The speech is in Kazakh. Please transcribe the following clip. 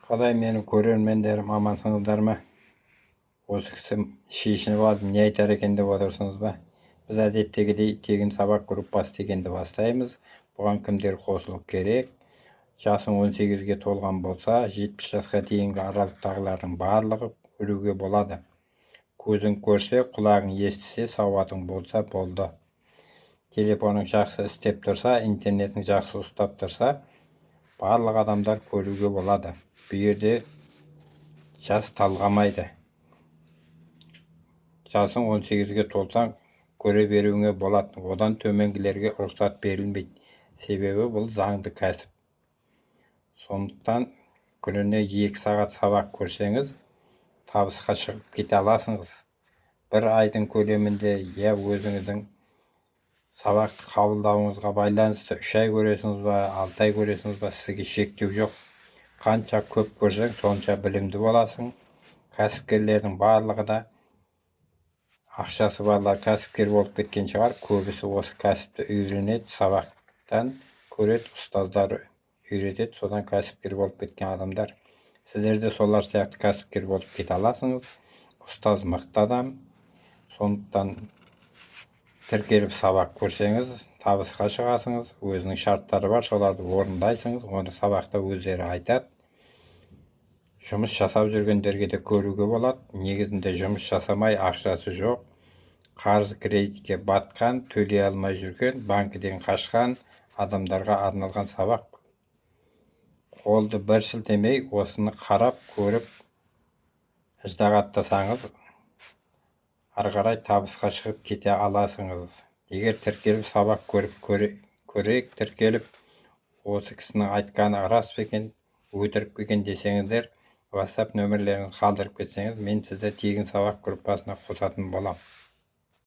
Қалай менің көрермендерім амансыңыздар ма? Осы кісі шешініп алып не айтар екен деп отырсыңыз ба? Біз әдеттегідей тегін сабақ группасы дегенді бастаймыз. Бұған кімдер қосылу керек? Жасың 18-ге толған болса, 70 жасқа дейінгі аралықтағылардың барлығы көруге болады. Көзің көрсе, құлағың естісе, сауатың болса болды. Телефоның жақсы істеп тұрса, интернетің жақсы ұстап тұрса, барлық адамдар көруге болады. Бұл жерде жас талғамайды. Жасың 18-ге толсаң көре беруіңе болады. Одан төменгілерге рұқсат берілмейді. Себебі бұл заңды кәсіп. Сондықтан күніне 2 сағат сабақ көрсеңіз, табысқа шығып кете аласыңыз. Бір айдың көлемінде я өзіңіздің сабақты қабылдауыңызға байланысты 3 ай көресіңіз ба, 6 ай көресіңіз ба, сізге шектеу жоқ. Қанша көп көрсең, сонша білімді боласың. Кәсіпкерлердің барлығы да ақшасы барлар кәсіпкер болып кеткен шығар. Көбісі осы кәсіпті үйренеді, сабақтан көреді, ұстаздар үйретеді, содан кәсіпкер болып кеткен адамдар. Сіздер де солар сияқты кәсіпкер болып кете аласыңыз. Ұстаз мықты адам. Сондықтан тіркеліп сабақ көрсеңіз, табысқа шығасыңыз. Өзінің шарттары бар, соларды орындайсыңыз. Оны сабақта өздері айтады. Жұмыс жасап жүргендерге де көруге болады. Негізінде жұмыс жасамай, ақшасы жоқ, қарыз кредитке батқан, төлей алмай жүрген, банкіден қашқан адамдарға арналған сабақ. Қолды бір сілтемей, осыны қарап, көріп, ыждағаттасаңыз, ары қарай табысқа шығып кете аласыңыз. Егер тіркеліп сабақ көрейік, тіркеліп, осы кісінің айтқаны рас па екен, өтірік екен десеңіздер, WhatsApp нөмірлерін қалдырып кетсеңіз, мен сізді тегін сабақ группасына қосатын боламын.